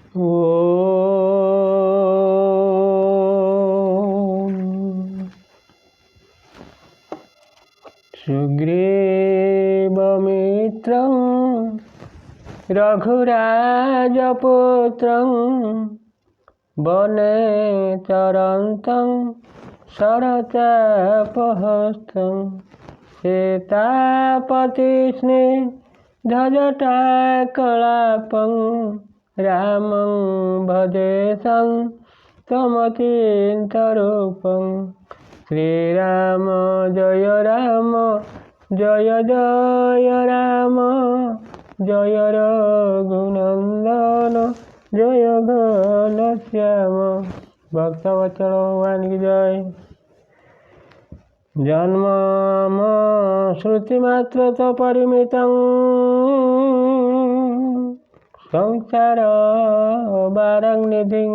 सुग्रीवमित्रं रघुराजपुत्रं वने चरन्तं शरचापहस्तं सीतापतिस्निग्धजटाकलापं रामं भजेशं त्वमचिन्त्यरूपं श्रीराम जय राम जय जय राम जय रघुनंदन जय घनश्याम। भक्तवत्सल भगवान की जय। जन्म श्रुतिमात्र तो परिमितं संसार वारांनिधिं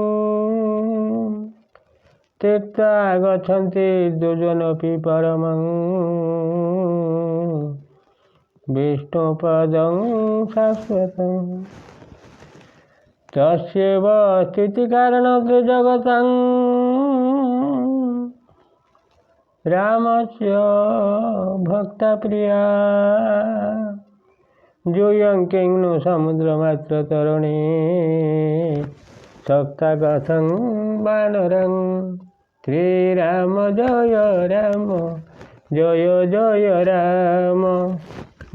तीर्था गच्छन्ति दुर्जनोऽपि परमं विष्णुपदं शाश्वतं तस्यैव स्थितिकारणं जगतं रामस्य भक्तप्रिया जूयं किङ्नु समुद्रमात्रतरुणे सप्तगतं वानरं श्रीराम जय राम जय जय राम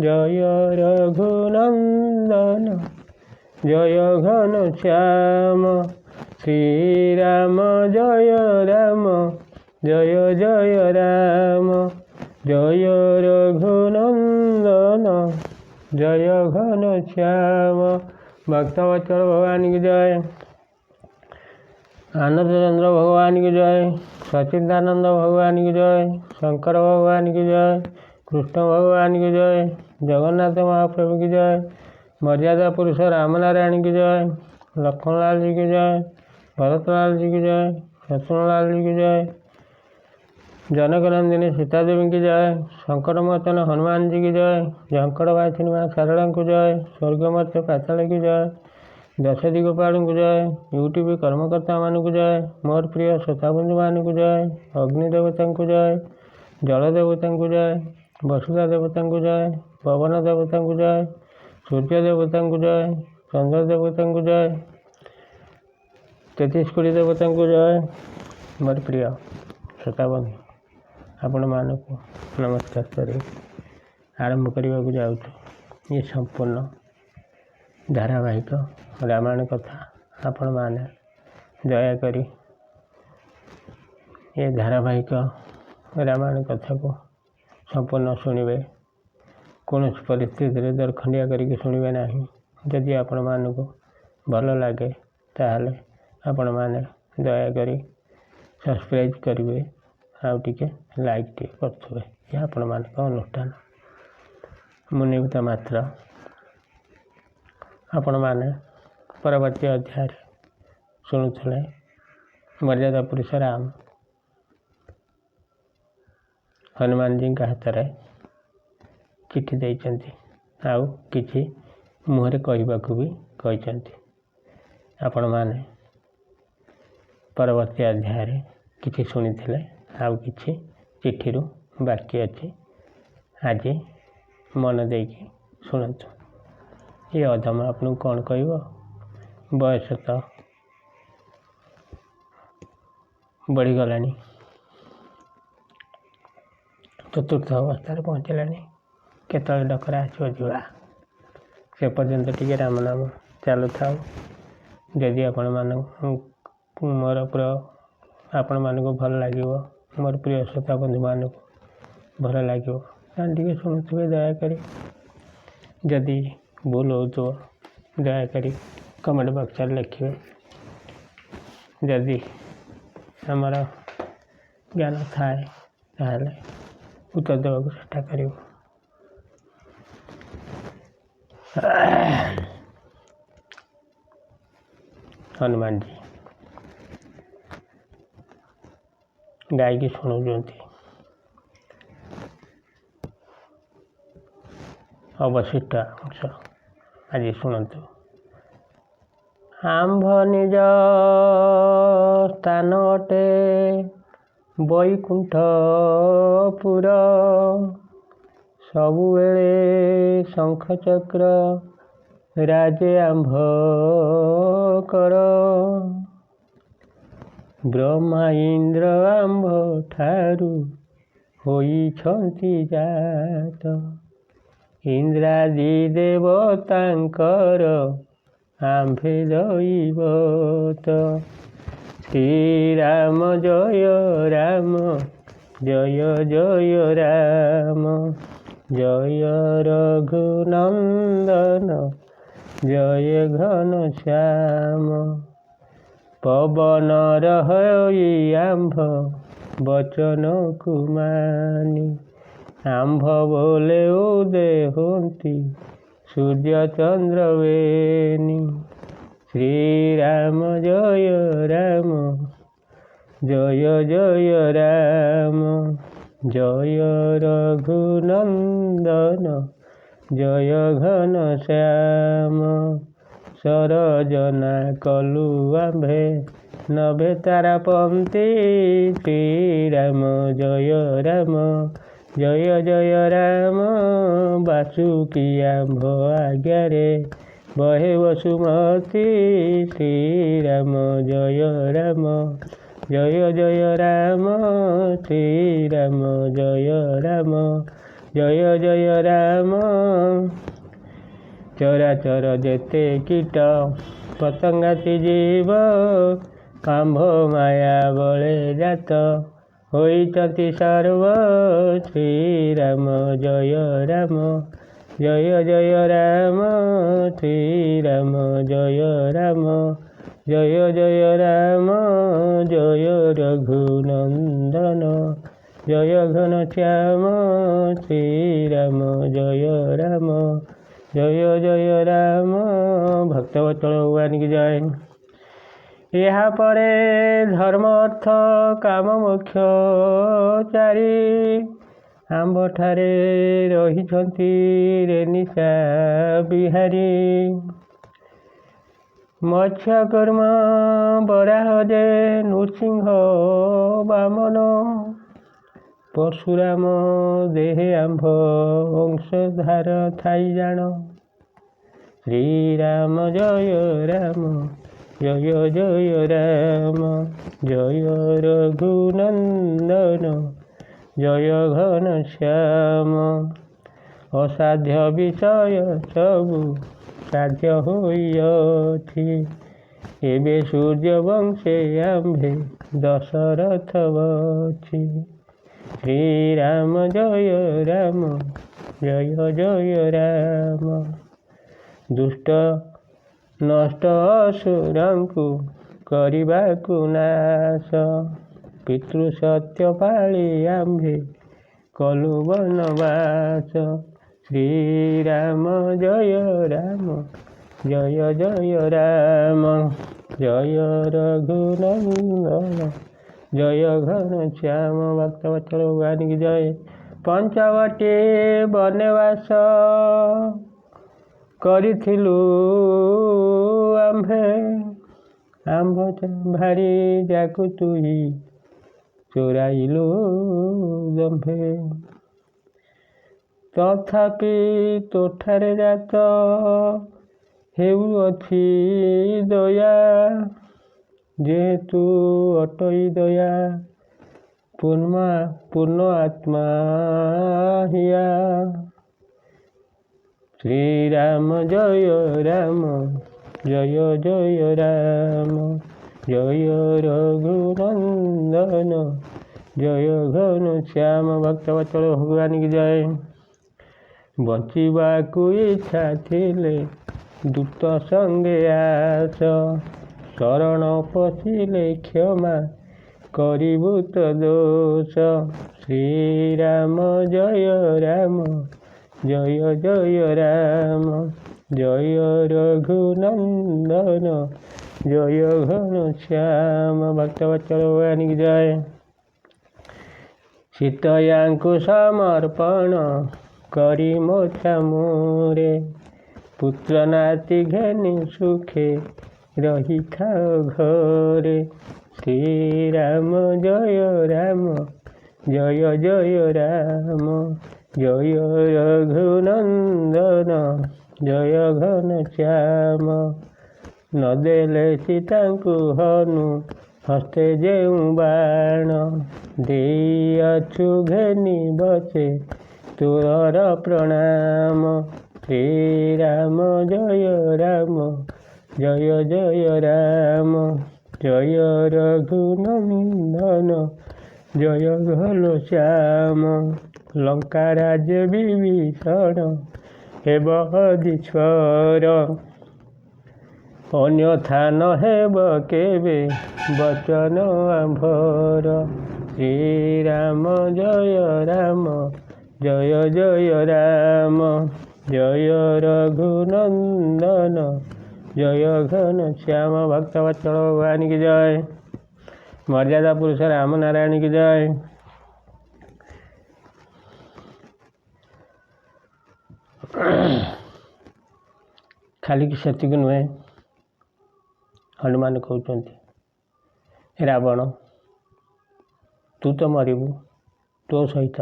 जय रघुनंदन जय घनश्याम श्रीराम जय राम जय जय राम जय रघुनंदन जय घनश्याम। भक्तवत्सल भगवान की जय। आनंद चंद्र भगवान की जय। सच्चिदानंद भगवान की जय। शंकर भगवान की जय। कृष्ण भगवान की जय। जगन्नाथ महाप्रभु की जय। मर्यादा पुरुष रामनारायण की जय। लक्ष्मणलाल जी की जय। भरतलाल जी की जय। शत्रुलाल जी की जय। जनकनंदिनी सीता देवी की जय। संकट मोचन हनुमान जी की जय। झंकड़ वासिनी माँ शारदा को जय। स्वर्गमर्त्य पाताल की जय। दश दिगपाल को जय। यूट्यूब कर्मकर्ता मान को जय। मोर प्रिय श्रोताबंधु मान को जय। अग्निदेवता को जय। जल देवता को जय। वसुधा देवता को जय। पवन देवता को जय। सूर्य देवता को जय। चंद्र देवता को जय। 33 कोटी देवता को जय। मोर प्रिय श्रोताबंधु आपण मानक नमस्कार कर आरंभ करने को जाऊँ। ये संपूर्ण धारावाहिक रामायण कथा आपण माने दयाकरी ये धारावाहिक रामायण कथा को संपूर्ण शुणवे। कौन परिस्थिति दरखंडिया करके शुणवे ना। जदि आपण मानक भल लगे ताहले आपण माने दयाकरी सब्सक्राइब करेंगे आउे लाइक टे करेंगे। यह आपण मान अनुष्ठान मुनिवता मात्र आपण मैंने परवर्ती अध्याय शुणुले मर्यादा पुरुष राम हनुमान जी का हाथ में चिठी देइचंती आउ किछि मुहरे कहबाकू भी कहचंती। आपण मैंने परवर्ती अध्याय किछि शुणिथिले आउ किछि चिठी रु बाकी अच्छी आज मन देकी शुणु। ये अधम आपन कौन कह बयस तो बढ़ीगला चतुर्थ अवस्था पहुँचला केत डकरा आसवा से पर्यंत टी राम नाम चलु था। जदि आपण मान मोर आपण मान को भल लगे मोर प्रिय श्रोता बंधु मान को भल लगे टे शुणुवे दयाकोरी। जदि भूल हो तो दयाकोरी कमेंट बक्स लिखे। जदि आमर ज्ञान थाए ताहले उत्तर देवा चेष्टा करूँ। हनुमान जी गाय की शुणुंट अवशिष्ट अंश आज शुणु। ଆମ୍ଭ ନିଜ ସ୍ଥାନ ଅଟେ ବୈକୁଣ୍ଠପୁର। ସବୁବେଳେ ଶଙ୍ଖଚକ୍ର ରାଜେ ଆମ୍ଭ କର। ବ୍ରହ୍ମା ଇନ୍ଦ୍ର ଆମ୍ଭ ଠାରୁ ହୋଇଛନ୍ତି ଜାତ। ଇନ୍ଦ୍ରାଦି ଦେବତାଙ୍କର ଆମ୍ଭେ ଦୈବତ। ଶ୍ରୀରାମ ଜୟ ରାମ ଜୟ ଜୟ ରାମ ଜୟ ରଘୁନନ୍ଦନ ଜୟ ଘନଶ୍ୟାମ। ପବନର ହୋଇ ଆମ୍ଭ ବଚନକୁ ମାନି। ଆମ୍ଭ ବୋଲେ ଉଦୟ ହୁଅନ୍ତି ସୂର୍ଯ୍ୟ ଚନ୍ଦ୍ର ବେନି। ଶ୍ରୀରାମ ଜୟ ରାମ ଜୟ ଜୟ ରାମ ଜୟ ରଘୁନନ୍ଦନ ଜୟ ଘନଶ୍ୟାମ। ସରଜନା କଲୁ ଆମ୍ଭେ ନଭେ ତାରାପନ୍ତି। ଶ୍ରୀରାମ ଜୟ ରାମ ଜୟ ଜୟ ରାମ। ବାସୁକି ଆମ୍ଭ ଆଜ୍ଞାରେ ବହେ ବସୁମତୀ। ଶ୍ରୀରାମ ଜୟ ରାମ ଜୟ ଜୟ ରାମ ଶ୍ରୀରାମ ଜୟ ରାମ ଜୟ ଜୟ ରାମ। ଚରାଚର ଯେତେ କୀଟ ପତଙ୍ଗାତି ଜୀବ ଆମ୍ଭ ମାୟା ବଳେ ଜାତ ହୋଇଛନ୍ତି ସର୍ବ। ଶ୍ରୀରାମ ଜୟ ରାମ ଜୟ ଜୟ ରାମ ଶ୍ରୀରାମ ଜୟ ରାମ ଜୟ ଜୟ ରାମ ଜୟ ରଘୁନନ୍ଦନ ଜୟ ଘନଶ୍ୟାମ। ଶ୍ରୀରାମ ଜୟ ରାମ ଜୟ ଜୟ ରାମ। ଭକ୍ତବତ୍ସଳ ଭଗବାନ କି ଜୟ। ଏହା ପରେ ଧର୍ମ ଅର୍ଥ କାମ ମୋକ୍ଷ ଚାରି ଆମ୍ଭଠାରେ ରହିଛନ୍ତି ରେନିଶା ବିହାରୀ। ମତ୍ସ୍ୟ କର୍ମ ବରାହ ଯେ ନୃସିଂହ ବାମନ। ପରଶୁରାମ ଦେହେ ଆମ୍ଭ ଅଂଶଧାର ଥାଇ ଜାଣ। ଶ୍ରୀରାମ ଜୟ ରାମ ଜୟ ଜୟ ରାମ ଜୟ ରଘୁନନ୍ଦନ ଜୟ ଘନଶ୍ୟାମ। ଅସାଧ୍ୟ ବିଷୟ ସବୁ ସାଧ୍ୟ ହୋଇଅଛି। ଏବେ ସୂର୍ଯ୍ୟବଂଶେ ଆମ୍ଭେ ଦଶରଥ ବଛି। ଶ୍ରୀରାମ ଜୟ ରାମ ଜୟ ଜୟ ରାମ। ଦୁଷ୍ଟ ନଷ୍ଟ ଅସୁରଙ୍କୁ କରିବାକୁ ନାଶ। ପିତୃ ସତ୍ୟ ପାଳି ଆମ୍ଭେ କଲୁ ବନବାସ। ଶ୍ରୀରାମ ଜୟ ରାମ ଜୟ ଜୟ ରାମ ଜୟ ରଘୁନନ୍ଦନ ଜୟ ଘନଶ୍ୟାମ। ଭକ୍ତବତ୍ସଳ ଭଗବାନ କି ଜୟ। ପଞ୍ଚବଟୀ ବନବାସ କରିଥିଲୁ ଆମ୍ଭେ। ଆମ୍ଭ ଭାରି ଯାକୁ ତୁହି ଚୋରାଇଲୁ ଦମ୍ଭେ। ତଥାପି ତୋଠାରେ ଜାତ ହେଉଅଛି ଦୟା। ଯେହେତୁ ଅଟଇ ଦୟା ପୂର୍ଣ୍ଣ ଆତ୍ମା ହିଆ। ଶ୍ରୀରାମ ଜୟ ରାମ ଜୟ ଜୟ ରାମ ଜୟ ରଘୁନନ୍ଦନ ଜୟ ଘନଶ୍ୟାମ। ଭକ୍ତବତ୍ସଳ ଭଗବାନ କି ଜୟ। ବଞ୍ଚିବାକୁ ଇଚ୍ଛା ଥିଲେ ଦୂତ ସଙ୍ଗେ ଆସ। ଶରଣ ପଶିଲେ କ୍ଷମା କରିବୁ ତ ଦୋଷ। ଶ୍ରୀରାମ ଜୟ ରାମ ଜୟ ଜୟ ରାମ ଜୟ ରଘୁନନ୍ଦନ ଜୟ ଘନଶ୍ୟାମ। ଭକ୍ତବତ୍ସଳ ଭଗବାନ କି ଜୟ। ସୀତୟାଙ୍କୁ ସମର୍ପଣ କରି ମୋକ୍ଷା ମୋରେ। ପୁତ୍ର ନାତି ଘେନି ସୁଖେ ରହି ଖାଅ ଘରେ। ଶ୍ରୀରାମ ଜୟ ରାମ ଜୟ ଜୟ ରାମ ଜୟ ରଘୁନନ୍ଦନ ଜୟ ଘନଶ୍ୟାମ। ନଦେଲେ ସୀତାଙ୍କୁ ହନୁ ହସ୍ତେ ଯେଉଁ ବାଣ, ଦେଇଅଛୁ ଘେନି ବସେ ତୋର ପ୍ରଣାମ। ଶ୍ରୀରାମ ଜୟ ରାମ ଜୟ ଜୟ ରାମ ଜୟ ରଘୁନନ୍ଦନ ଜୟ ଘନଶ୍ୟାମ। ଲଙ୍କା ରାଜ୍ୟ ବିଭୀଷଣ ହେବ ଅଧୀଶ୍ୱର, ଅନ୍ୟଥା ନ ହେବ କେବେ ବଚନ ଆମ୍ଭର। ଶ୍ରୀରାମ ଜୟ ରାମ ଜୟ ଜୟ ରାମ ଜୟ ରଘୁନନ୍ଦନ ଜୟ ଘନଶ୍ୟାମ। ଭକ୍ତବତ୍ସଳ ଭଗବାନ କି ଜୟ। ମର୍ଯ୍ୟାଦା ପୁରୁଷ ରାମ ନାରାୟଣ କି ଜୟ। ଖାଲି କି ସେତିକି ନୁହେଁ, ହନୁମାନ କହୁଛନ୍ତି ରାବଣ ତୁ ତ ମରିବୁ, ତୋ ସହିତ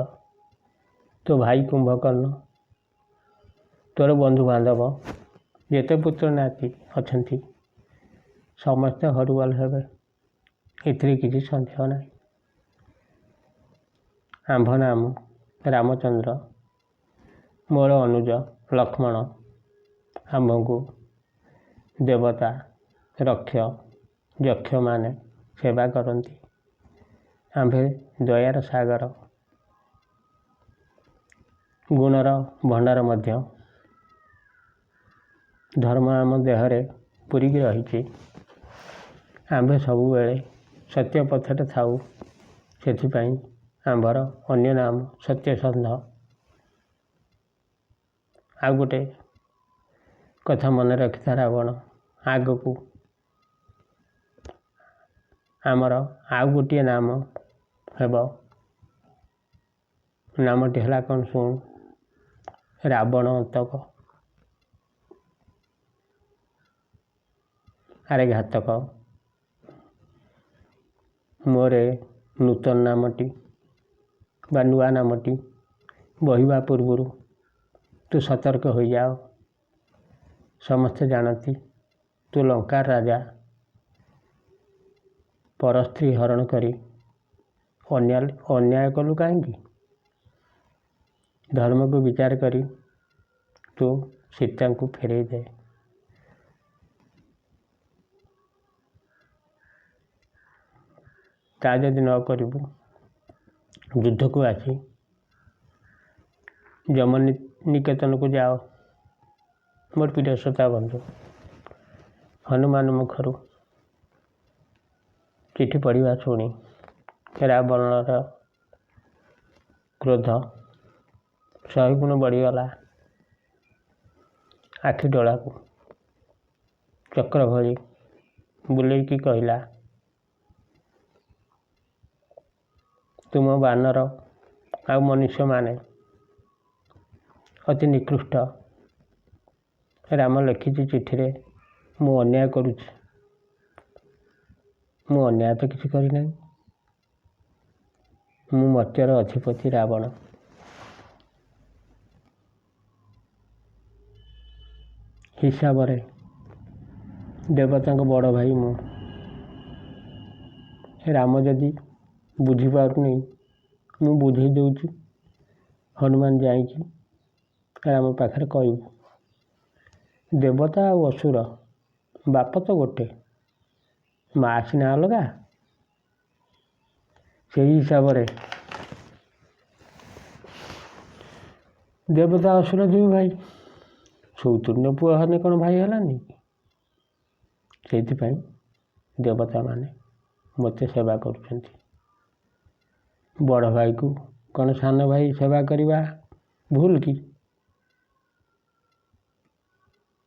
ତୋ ଭାଇ କୁମ୍ଭକର୍ଣ୍ଣ, ତୋର ବନ୍ଧୁବାନ୍ଧବ, ଯେତେ ପୁତ୍ର ନାତି ଅଛନ୍ତି ସମସ୍ତେ ହରିବୋଲ ହେବେ, ଏଥିରେ କିଛି ସନ୍ଦେହ ନାହିଁ। ଆମ୍ଭ ନାମ ରାମଚନ୍ଦ୍ର, ମୋର ଅନୁଜ ଲକ୍ଷ୍ମଣ ଆମ୍ଭଙ୍କୁ ଦେବତା ରକ୍ଷ ଯକ୍ଷମାନେ ସେବା କରନ୍ତି। ଆମ୍ଭେ ଦୟାର ସାଗର, ଗୁଣର ଭଣ୍ଡାର ମଧ୍ୟ। ଧର୍ମ ଆମ ଦେହରେ ପୂରିକି ରହିଛି। ଆମ୍ଭେ ସବୁବେଳେ ସତ୍ୟ ପଥରେ ଥାଉ, ସେଥିପାଇଁ ଆମ୍ଭର ଅନ୍ୟ ନାମ ସତ୍ୟସନ୍ଧ। ଆଉ ଗୋଟେ କଥା ମନେ ରଖିଥା ରାବଣ, ଆଗକୁ ଆମର ଆଉ ଗୋଟିଏ ନାମ ହେବ, ନାମଟି ହେଲା କ'ଣ ଶୁଣ, ରାବଣ ଅନ୍ତକ। ଆରେ ଘାତକ, ମୋର ନୂତନ ନାମଟି ବା ନୂଆ ନାମଟି ବହିବା ପୂର୍ବରୁ ତୁ ସତର୍କ ହୋଇଯାଅ। ସମସ୍ତେ ଜାଣନ୍ତି ତୁ ଲଙ୍କା ରାଜା, ପର ସ୍ତ୍ରୀ ହରଣ କରି ଅନ୍ୟାୟ କଲୁ କାହିଁକି? ଧର୍ମକୁ ବିଚାର କରି ତୁ ସୀତାଙ୍କୁ ଫେରେଇ ଦେ। ତା ଯଦି ନ କରିବୁ, ଯୁଦ୍ଧକୁ ଆସି ଯମନିକେତନକୁ ଯାଅ। ମୋର ପ୍ରିୟ ଶ୍ରୋତା ବନ୍ଧୁ, ହନୁମାନ ମୁଖରୁ ଚିଠି ପଢ଼ିବା ଶୁଣି ରାବଣର କ୍ରୋଧ 100 ଗୁଣ ବଢ଼ିଗଲା। ଆଖି ଡୋଳାକୁ ଚକ୍ର ଭଳି ବୁଲେଇକି କହିଲା, ତୁମ ବାନର ଆଉ ମନୁଷ୍ୟମାନେ ଅତି ନିକୃଷ୍ଟ। ରାମ ଲେଖିଛି ଚିଠିରେ, ମୁଁ ଅନ୍ୟାୟ କରୁଛି। ମୁଁ ଅନ୍ୟାୟ ତ କିଛି କରିନାହିଁ। ମୁଁ ମର୍ତ୍ତ୍ୟର ଅଧିପତି ରାବଣ। ହିସାବରେ ଦେବତାଙ୍କ ବଡ଼ ଭାଇ ମୁଁ। ରାମ ଯଦି ବୁଝିପାରୁନି, ମୁଁ ବୁଝେଇ ଦେଉଛି। ହନୁମାନ ଯାଇକି ରାମ ପାଖରେ କହିବୁ, ଦେବତା ଆଉ ଅସୁର ବାପ ତ ଗୋଟେ, ମା ସିନା ଅଲଗା। ସେଇ ହିସାବରେ ଦେବତା ଅସୁର ଦୁଇ ଭାଇ, ସୌତୁନ୍ୟ ପୁଅ ହେଲେ କ'ଣ ଭାଇ ହେଲାନି? ସେଇଥିପାଇଁ ଦେବତାମାନେ ମୋତେ ସେବା କରୁଛନ୍ତି। ବଡ଼ ଭାଇକୁ କ'ଣ ସାନ ଭାଇ ସେବା କରିବା ଭୁଲ କି?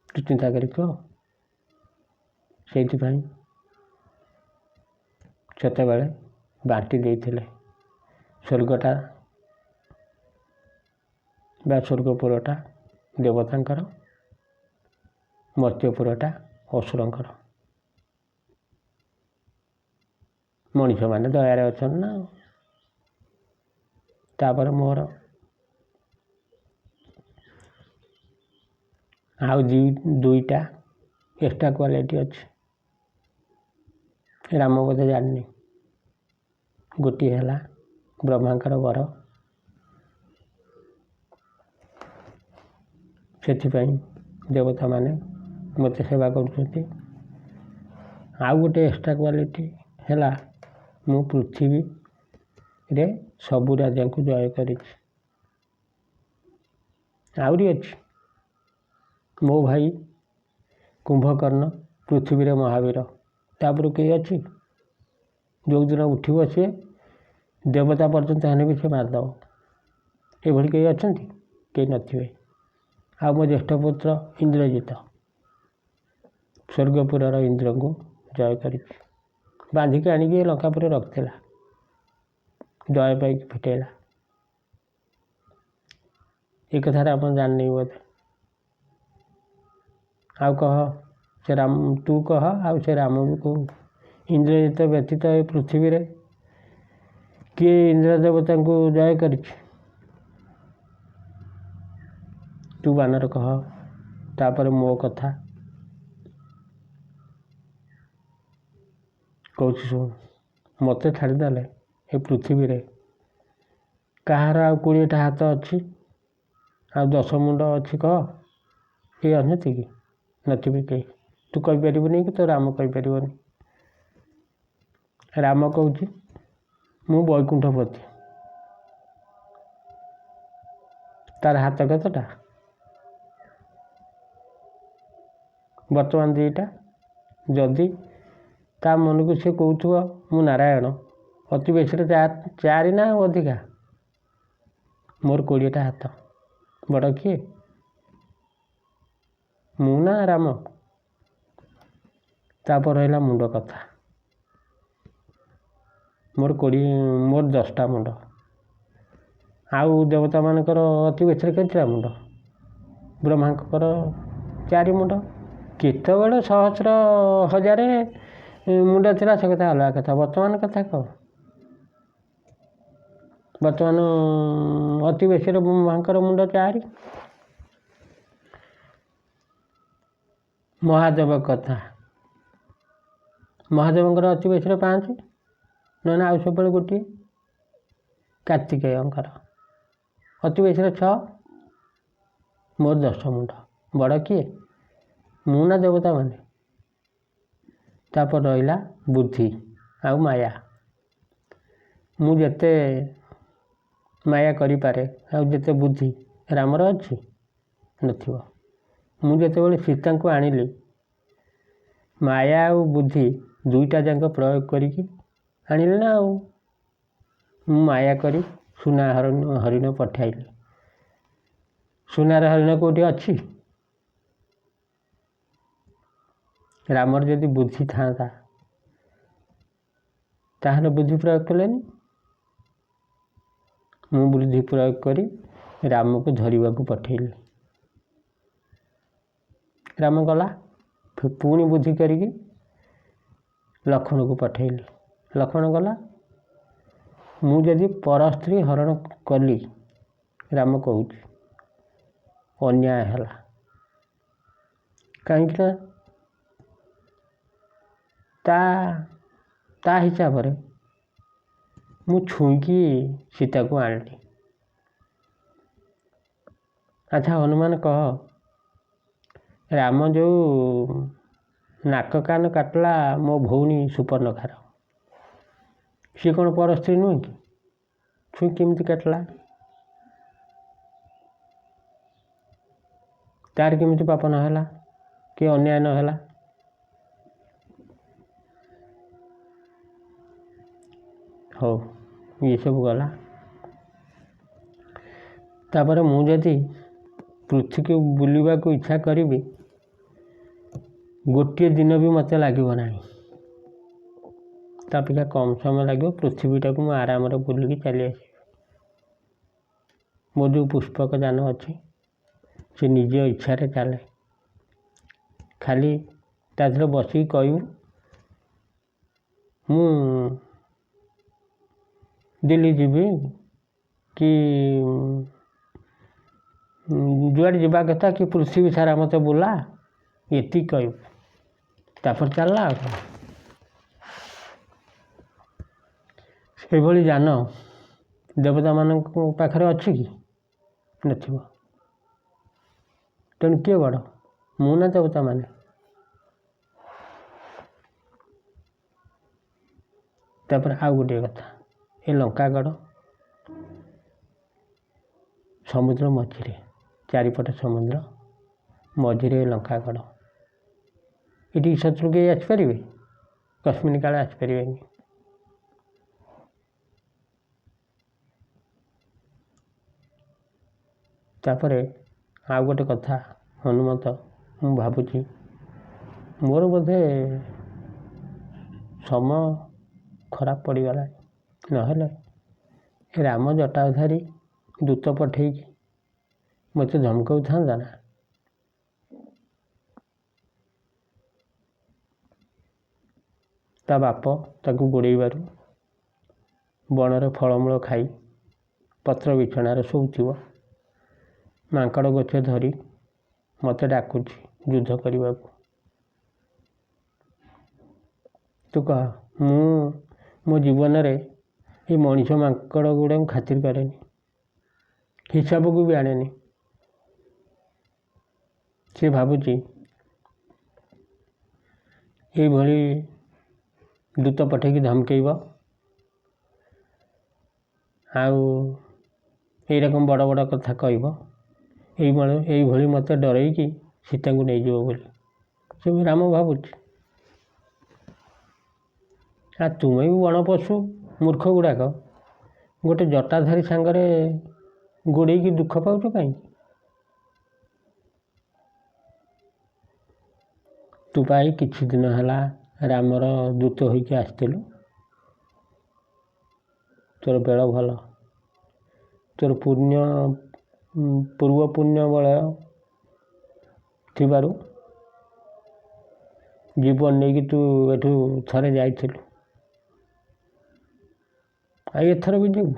ତୁ ଚିନ୍ତା କରି କହ। ସେଇଥିପାଇଁ ସେତେବେଳେ ବାଣ୍ଟି ଦେଇଥିଲେ ସ୍ୱର୍ଗଟା ବା ସ୍ୱର୍ଗପୁରଟା ଦେବତାଙ୍କର, ମର୍ତ୍ତ୍ୟପୁରଟା ଅସୁରଙ୍କର। ମଣିଷମାନେ ଦୟାରେ ଅଛନ୍ତି ନା। ତାପରେ ମୋର ଆଉ ଦୁଇଟା ଏକ୍ସଟ୍ରା କ୍ୱାଲିଟି ଅଛି। ରାମ ବୋଧେ ଜାଣିନି। ଗୋଟିଏ ହେଲା ବ୍ରହ୍ମାଙ୍କର ବର, ସେଥିପାଇଁ ଦେବତାମାନେ ମୋତେ ସେବା କରୁଛନ୍ତି। ଆଉ ଗୋଟେ ଏକ୍ସଟ୍ରା କ୍ୱାଲିଟି ହେଲା ମୁଁ ପୃଥିବୀରେ ସବୁ ରାଜାଙ୍କୁ ଜୟ କରିଛି। ଆହୁରି ଅଛି, ମୋ ଭାଇ କୁମ୍ଭକର୍ଣ୍ଣ ପୃଥିବୀରେ ମହାବୀର, ତାପରେ କେହି ଅଛି? ଯେଉଁଦିନ ଉଠିବ ସିଏ ଦେବତା ପର୍ଯ୍ୟନ୍ତ ହେଲେ ବି ସେ ମାରିଦେବ। ଏଭଳି କେହି ଅଛନ୍ତି? କେହି ନଥିବେ। ଆଉ ମୋ ଜ୍ୟେଷ୍ଠ ପୁତ୍ର ଇନ୍ଦ୍ରଜିତ ସ୍ୱର୍ଗପୁରର ଇନ୍ଦ୍ରଙ୍କୁ ଜୟ କରିଛି। ବାନ୍ଧିକି ଆଣିକି ଲଙ୍କାପୁରରେ ରଖିଥିଲା, ଜୟ ପାଇକି ଫିଟେଇଲା। ଏ କଥାଟା ଆପଣ ଜାଣିନି ବୋଧେ। ଆଉ କହ, ସେ ରାମ ତୁ କହ, ଆଉ ସେ ରାମ ବି କହୁ। ଇନ୍ଦ୍ରଜିତ ବ୍ୟତୀତ ଏ ପୃଥିବୀରେ କିଏ ଇନ୍ଦ୍ର ଦେବତାଙ୍କୁ ଜୟ କରିଛି? ତୁ ବାନର କହ। ତାପରେ ମୋ କଥା କହୁଛି ଶୁଣ। ମୋତେ ଛାଡ଼ିଦେଲେ ଏ ପୃଥିବୀରେ କାହାର ଆଉ 20ଟା ହାତ ଅଛି, ଆଉ 10 ମୁଣ୍ଡ ଅଛି କହ? କେହି ଅଛନ୍ତି କି? ନଥିବେ କେହି। ତୁ କହିପାରିବୁନି କି ତୋ ରାମ କହିପାରିବନି। ରାମ କହୁଛି ମୁଁ ବୈକୁଣ୍ଠପତି। ତାର ହାତ କେତେଟା? ବର୍ତ୍ତମାନ 2ଟା। ଯଦି ତା ମନକୁ ସେ କହୁଥିବ ମୁଁ ନାରାୟଣ, ଅତି ବେଶୀରେ 4 ନା ଅଧିକା। ମୋର 20ଟା ହାତ। ବଡ଼ କିଏ? ମୁଁ ନା ରାମ? ତାପରେ ରହିଲା ମୁଣ୍ଡ କଥା। ମୋର 10ଟା ମୁଣ୍ଡ। ଆଉ ଦେବତାମାନଙ୍କର ଅତି ବେଶୀରେ କେତେଟା ମୁଣ୍ଡ? ବ୍ରହ୍ମାଙ୍କର 4 ମୁଣ୍ଡ। କେତେବେଳେ 1000 1000 ମୁଣ୍ଡ ଥିଲା ସେ କଥା ଅଲଗା କଥା। ବର୍ତ୍ତମାନ କଥା କହ। ବର୍ତ୍ତମାନ ଅତି ବେଶୀରେ ବ୍ରହ୍ମାଙ୍କର ମୁଣ୍ଡ 4। ମହାଦେବ କଥା, ମହାଦେବଙ୍କର ଅତି ବେଶୀରେ 5, ନହେଲେ ଆଉ ସବୁବେଳେ ଗୋଟିଏ। କାର୍ତ୍ତିକେୟଙ୍କର ଅତି ବେଶୀରେ 6, ମୋର 10 ମୁଣ୍ଡ। ବଡ଼ କିଏ? ମୁଁ ନା ଦେବତାମାନେ? ତାପରେ ରହିଲା ବୁଦ୍ଧି ଆଉ ମାୟା। ମୁଁ ଯେତେ ମାୟା କରିପାରେ ଆଉ ଯେତେ ବୁଦ୍ଧି ରାମର ଅଛି? ନଥିବ। ମୁଁ ଯେତେବେଳେ ସୀତାଙ୍କୁ ଆଣିଲି, ମାୟା ଆଉ ବୁଦ୍ଧି 2ଟା ଯାକ ପ୍ରୟୋଗ କରିକି ଆଣିଲି ନା। ଆଉ ମୁଁ ମାୟା କରି ସୁନା ହରିଣ ପଠାଇଲି। ସୁନାର ହରିଣ କେଉଁଠି ଅଛି? ରାମର ଯଦି ବୁଦ୍ଧି ଥାଆନ୍ତା ତାହେଲେ ବୁଦ୍ଧି ପ୍ରୟୋଗ କଲେନି। ମୁଁ ବୁଦ୍ଧି ପ୍ରୟୋଗ କରି ରାମକୁ ଧରିବାକୁ ପଠେଇଲି। ରାମ ଗଲା। ପୁଣି ବୁଦ୍ଧି କରିକି ଲକ୍ଷ୍ମଣକୁ ପଠେଇଲି। ଲକ୍ଷ୍ମଣ ଗଲା। ମୁଁ ଯଦି ପର ସ୍ତ୍ରୀ ହରଣ କଲି, ରାମ କହୁଛି, ଅନ୍ୟାୟ ହେଲା। କାହିଁକି ନା ତା ହିସାବରେ ମୁଁ ଛୁଇଁକି ସୀତାକୁ ଆଣିଲି। ଆଚ୍ଛା ହନୁମାନ କହ, ରାମ ଯେଉଁ ନାକ କାନ କାଟିଲା ମୋ ଭଉଣୀ ସୁପର୍ଣ୍ଣଖାର, ସିଏ କ'ଣ ପର ସ୍ତ୍ରୀ ନୁହେଁ କି? ଛୁଇଁ କେମିତି କାଟିଲା? ତାର କେମିତି ପାପ ନହେଲା କି ଅନ୍ୟାୟ ନହେଲା? ହଉ, ଏସବୁ ଗଲା। ତାପରେ ମୁଁ ଯଦି ପୃଥିବୀକୁ ବୁଲିବାକୁ ଇଚ୍ଛା କରିବି, ଗୋଟିଏ ଦିନ ବି ମୋତେ ଲାଗିବ ନାହିଁ। ତା ଅପେକ୍ଷା କମ୍ ସମୟ ଲାଗିବ। ପୃଥିବୀଟାକୁ ମୁଁ ଆରାମରେ ବୁଲିକି ଚାଲି ଆସିବି। ମୋ ଯେଉଁ ପୁଷ୍ପକ ଯାନ ଅଛି, ସେ ନିଜ ଇଚ୍ଛାରେ ଚାଲେ। ଖାଲି ତା ଦେହରେ ବସିକି କହିବୁ ମୁଁ ଦିଲ୍ଲୀ ଯିବି କି ଯୁଆଡ଼େ ଯିବା କଥା କି ପୃଥିବୀ ସାରା ମୋତେ ବୁଲା, ଏତିକି କହିବୁ। ତାପରେ ଚାଲିଲା ଆଉ କ'ଣ। ସେଇଭଳି ଯାନ ଦେବତାମାନଙ୍କ ପାଖରେ ଅଛି କି? ନଥିବ। ତେଣୁ କିଏ ବଡ଼, ମୁଁ ନା ଦେବତାମାନେ? ତାପରେ ଆଉ ଗୋଟିଏ କଥା, ଏ ଲଙ୍କାଗଡ଼ ସମୁଦ୍ର ମଝିରେ, ଚାରିପଟେ ସମୁଦ୍ର, ମଝିରେ ଲଙ୍କାଗଡ଼। ଏଠିକି ଶତ୍ରୁ କେହି ଆସିପାରିବେ? କସ୍ମିନ କାଳେ ଆସିପାରିବେନି। ତାପରେ ଆଉ ଗୋଟେ କଥା, ହନୁମନ୍ତ, ମୁଁ ଭାବୁଛି ମୋର ବୋଧେ ସମୟ ଖରାପ ପଡ଼ିଗଲାଣି। ନହେଲେ ରାମ ଜଟାଧାରୀ ଦୂତ ପଠେଇକି ମୋତେ ଧମକାଉଥାନ୍ତା ନା। ତା ବାପ ତାକୁ ଗୋଡ଼େଇବାରୁ ବଣରେ ଫଳମୂଳ ଖାଇ ପତ୍ର ବିଛଣାରେ ଶୋଉଥିବ, ମାଙ୍କଡ଼ ଗଛ ଧରି ମୋତେ ଡାକୁଛି ଯୁଦ୍ଧ କରିବାକୁ। ତୁ କହ, ମୁଁ ମୋ ଜୀବନରେ ଏ ମଣିଷ ମାଙ୍କଡ଼ ଗୁଡ଼ାକୁ ଖାତିର କରେନି, ହିସାବକୁ ବି ଆଣେନି। ସେ ଭାବୁଛି ଏଇଭଳି ଦୂତ ପଠେଇକି ଧମକେଇବ, ଆଉ ଏଇରକମ ବଡ଼ ବଡ଼ କଥା କହିବ, ଏଇଭଳି ମୋତେ ଡରେଇକି ସୀତାଙ୍କୁ ନେଇଯିବ ବୋଲି ସେ ରାମ ଭାବୁଛି। ତୁମେ ବି ବଣ ପଶୁ ମୂର୍ଖ ଗୁଡ଼ାକ ଗୋଟେ ଜଟାଧାରୀ ସାଙ୍ଗରେ ଗୋଡ଼େଇକି ଦୁଃଖ ପାଉଛ କାହିଁକି? ତୁ ପାଇଁ କିଛି ଦିନ ହେଲା ରାମର ଦୂତ ହୋଇକି ଆସିଥିଲୁ। ତୋର ବେଳ ଭଲ, ତୋର ପୂର୍ବ ପୁଣ୍ୟ ବଳ ଥିବାରୁ ଜୀବନ ନେଇକି ତୁ ଏଠୁ ଥରେ ଯାଇଥିଲୁ, ଆଉ ଏଥର ବି ଯିବୁ,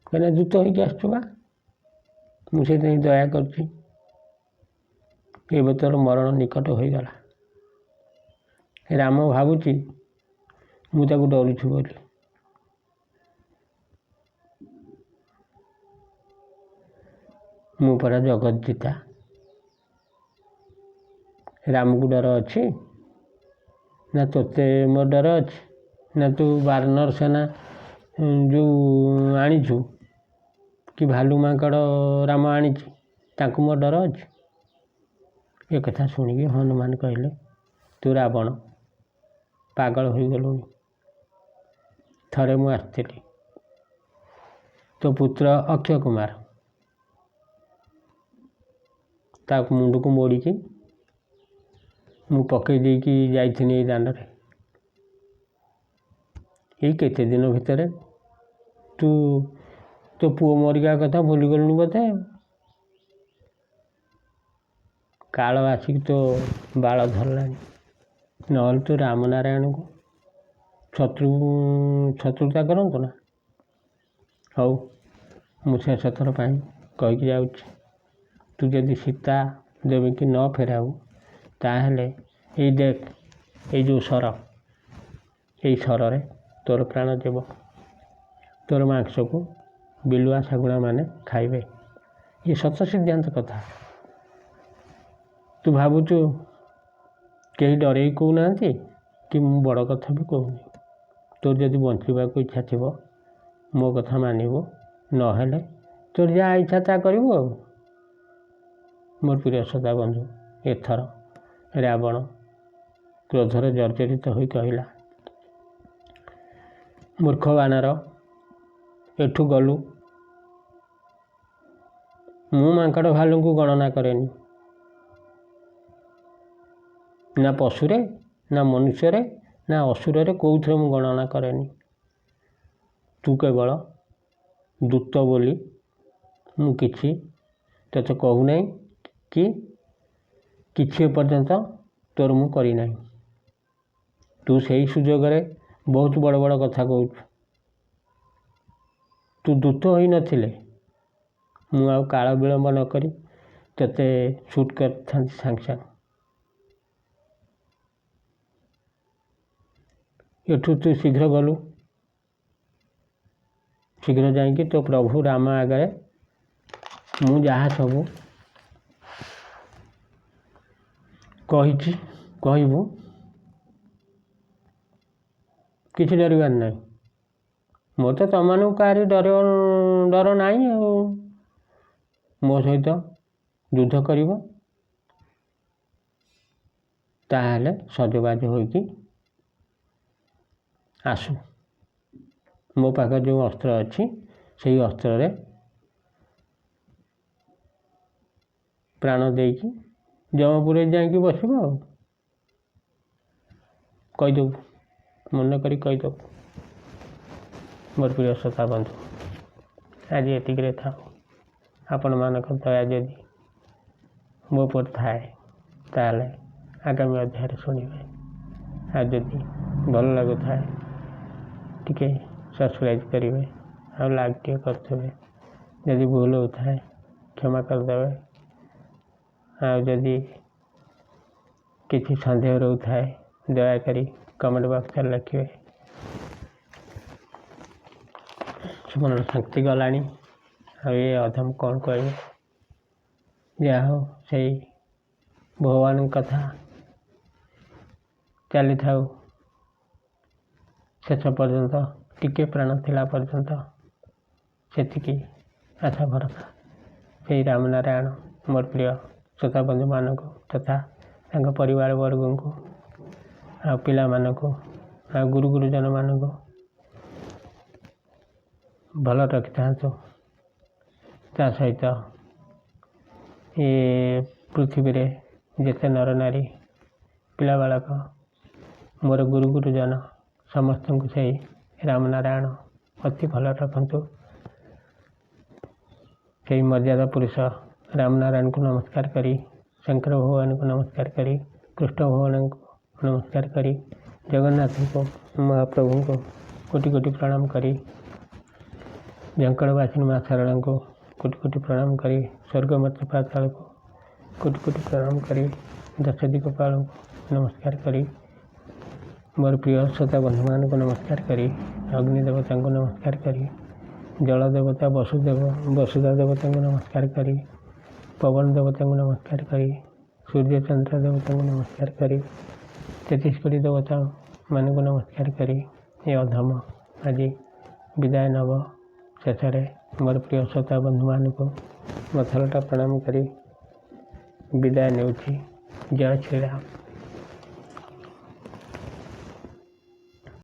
କାହିଁକିନା ଦୂତ ହୋଇକି ଆସିଛୁ ବା। ମୁଁ ସେଇଥିପାଇଁ ଦୟା କରୁଛି। ଏବେ ତୋର ମରଣ ନିକଟ ହୋଇଗଲା। ରାମ ଭାବୁଛି ମୁଁ ତାକୁ ଡରୁଛି ବୋଲି। ମୁଁ ପରା ଜଗତଜିତା। ରାମକୁ ଡର ଅଛି ନା ତୋତେ ମୋ ଡର ଅଛି? ନା ତୁ ବାନର ସେନା ଯେଉଁ ଆଣିଛୁ କି ଭାଲୁ ମାଙ୍କଡ଼ ରାମ ଆଣିଛି, ତାଙ୍କୁ ମୋ ଡର ଅଛି? ଏ କଥା ଶୁଣିକି ହନୁମାନ କହିଲେ, ତୁ ରାବଣ ପାଗଳ ହୋଇଗଲୁଣି। ଥରେ ମୁଁ ଆସିଥିଲି, ତୋ ପୁତ୍ର ଅକ୍ଷୟ କୁମାର ତା ମୁଣ୍ଡକୁ ମୋଡ଼ିକି ମୁଁ ପକେଇ ଦେଇକି ଯାଇଥିଲି ଏଇ ଦାଣ୍ଡରେ। ଏଇ କେତେ ଦିନ ଭିତରେ ତୁ ତୋ ପୁଅ ମରିବା କଥା ଭୁଲିଗଲୁଣି ବୋଧେ। କାଳ ଆସିକି ତୋ ବାଳ ଧରିଲାଣି। ନହେଲେ ତୁ ରାମନାରାୟଣଙ୍କୁ ଶତ୍ରୁତା କରନ୍ତୁ ନା। ହଉ, ମୁଁ ଶେଷଥର ପାଇଁ କହିକି ଯାଉଛି, ତୁ ଯଦି ସୀତା ଦେବୀକି ନ ଫେରାଉ, ତାହେଲେ ଏଇ ଦେଖ, ଏଇ ଯେଉଁ ସର, ଏଇ ସରରେ ତୋର ପ୍ରାଣ ଯିବ। ତୋର ମାଂସକୁ ବିଲୁଆ ଶାଗୁଣାମାନେ ଖାଇବେ। ଇଏ ସତ ସିଦ୍ଧାନ୍ତ କଥା। ତୁ ଭାବୁଛୁ କେହି ଡରେଇ କହୁନାହାନ୍ତି କି ମୁଁ ବଡ଼ କଥା ବି କହୁନି। ତୋର ଯଦି ବଞ୍ଚିବାକୁ ଇଚ୍ଛା ଥିବ ମୋ କଥା ମାନିବୁ, ନହେଲେ ତୋର ଯାହା ଇଚ୍ଛା ତା କରିବୁ ଆଉ। ମୋର ପ୍ରିୟ ସଦା ବନ୍ଧୁ, ଏଥର ରାବଣ କ୍ରୋଧରେ ଜର୍ଜରିତ ହୋଇ କହିଲା, ମୂର୍ଖ ବାନର, ଏଠୁ ଗଲୁ। ମୁଁ ମାଙ୍କଡ଼ ଭାଲୁଙ୍କୁ ଗଣନା କରେନି, ନା ପଶୁରେ, ନା ମନୁଷ୍ୟରେ, ନା ଅସୁରରେ, କେଉଁଥିରେ ମୁଁ ଗଣନା କରେନି। ତୁ କେବଳ ଦୂତ ବୋଲି ମୁଁ କିଛି ତୋତେ କହୁନାହିଁ କି କିଛି ଏପର୍ଯ୍ୟନ୍ତ ତୋର ମୁଁ କରିନାହିଁ। ତୁ ସେଇ ସୁଯୋଗରେ ବହୁତ ବଡ଼ ବଡ଼ କଥା କହୁଛୁ। ତୁ ଦୂତ ହୋଇନଥିଲେ ମୁଁ ଆଉ କାଳ ବିଳମ୍ବ ନ କରି ତୋତେ ସୁଟ୍ କରିଥାନ୍ତି ସାଙ୍ଗେ ସାଙ୍ଗେ। ଏଠୁ ତୁ ଶୀଘ୍ର ଗଲୁ, ଶୀଘ୍ର ଯାଇକି ତୋ ପ୍ରଭୁ ରାମ ଆଗରେ ମୁଁ ଯାହା ସବୁ କହିଛି କହିବୁ, କିଛି ଡରିବାର ନାହିଁ। ମୋର ତ ତମମାନଙ୍କୁ କାହାରି ଡର ନାହିଁ ଆଉ। ମୋ ସହିତ ଯୁଦ୍ଧ କରିବ, ତାହେଲେ ସଜବାଜ ହୋଇକି ଆସୁ। ମୋ ପାଖରେ ଯେଉଁ ଅସ୍ତ୍ର ଅଛି ସେଇ ଅସ୍ତ୍ରରେ ପ୍ରାଣ ଦେଇକି ଜମପୁରରେ ଯାଇକି ବସିବ ଆଉ। କହିଦେବୁ, ମନେ କରି କହିଦେବୁ। ମୋର ପ୍ରିୟ ଶ୍ରୋତା ବନ୍ଧୁ, ଆଜି ଏତିକିରେ ଥାଉ। ଆପଣମାନଙ୍କ ଦୟା ଯଦି ମୋ ଉପରେ ଥାଏ ତାହେଲେ ଆଗାମୀ ଅଧ୍ୟାୟରେ ଶୁଣିବେ। ଆଉ ଯଦି ଭଲ ଲାଗୁଥାଏ ଟିକେ ସବସ୍କ୍ରାଇବ୍ କରିବେ, ଆଉ ଲାଇକ୍ ଟିକେ କରିଦେବେ। ଯଦି ଭୁଲ ହେଉଥାଏ କ୍ଷମା କରିଦେବେ। ଆଉ ଯଦି କିଛି ସନ୍ଦେହ ରହୁଥାଏ ଦୟାକରି କମେଣ୍ଟ ବକ୍ସରେ ଲେଖିବେ। ଜୀବନ ଶକ୍ତି ଗଲାଣି, ଆଉ ଏ ଅଧମ କ'ଣ କହିବେ। ଯାହା ହଉ ସେଇ ଭଗବାନଙ୍କ କଥା ଚାଲିଥାଉ ଶେଷ ପର୍ଯ୍ୟନ୍ତ, ଟିକେ ପ୍ରାଣ ଥିଲା ପର୍ଯ୍ୟନ୍ତ। ସେତିକି ଆଶା ଭରସା ସେଇ ରାମନାରାୟଣ ମୋର ପ୍ରିୟ ଶ୍ରୋତା ବନ୍ଧୁମାନଙ୍କୁ ତଥା ତାଙ୍କ ପରିବାର ବର୍ଗଙ୍କୁ, ଆଉ ପିଲାମାନଙ୍କୁ, ଆଉ ଗୁରୁ ଗୁରୁଜନମାନଙ୍କୁ ଭଲ ରଖିଥାନ୍ତୁ। ତା ସହିତ ଏ ପୃଥିବୀରେ ଯେତେ ନର ନାରୀ, ପିଲା ବାଳକ, ମୋର ଗୁରୁ ଗୁରୁଜନ ସମସ୍ତଙ୍କୁ ସେଇ ରାମନାରାୟଣ ଅତି ଭଲ ରଖନ୍ତୁ। ସେଇ ମର୍ଯ୍ୟାଦା ପୁରୁଷ ରାମନାରାୟଣଙ୍କୁ ନମସ୍କାର କରି, ଶଙ୍କର ଭଗବାନଙ୍କୁ ନମସ୍କାର କରି, କୃଷ୍ଣ ଭଗବାନଙ୍କୁ ନମସ୍କାର କରି, ଜଗନ୍ନାଥଙ୍କୁ ମହାପ୍ରଭୁଙ୍କୁ କୋଟି କୋଟି ପ୍ରଣାମ କରି, ଝଙ୍କଡ଼ବାସିନୀ ମା ଶାରଳାଙ୍କୁ କୋଟି କୋଟି ପ୍ରଣାମ କରି, ସ୍ୱର୍ଗମର୍ତ୍ତ୍ୟ ପାତାଳକୁ କୋଟି କୋଟି ପ୍ରଣାମ କରି, ଦଶ ଦିଗପାଳଙ୍କୁ ନମସ୍କାର କରି, ମୋର ପ୍ରିୟ ଶ୍ରୋତା ବନ୍ଧୁମାନଙ୍କୁ ନମସ୍କାର କରି, ଅଗ୍ନି ଦେବତାଙ୍କୁ ନମସ୍କାର କରି, ଜଳ ଦେବତା ବସୁଧା ଦେବତାଙ୍କୁ ନମସ୍କାର କରି, ପବନ ଦେବତାଙ୍କୁ ନମସ୍କାର କରି, ସୂର୍ଯ୍ୟ ଚନ୍ଦ୍ର ଦେବତାଙ୍କୁ ନମସ୍କାର କରି, 33 କୋଟି ଦେବତାମାନଙ୍କୁ ନମସ୍କାର କରି ଏ ଅଧମ ଆଜି ବିଦାୟ ନେବ। ଶେଷରେ ମୋର ପ୍ରିୟ ଶ୍ରୋତା ବନ୍ଧୁମାନଙ୍କୁ ମଥାଲଟା ପ୍ରଣାମ କରି ବିଦାୟ ନେଉଛି। ଜୟ ଶ୍ରୀରାମ।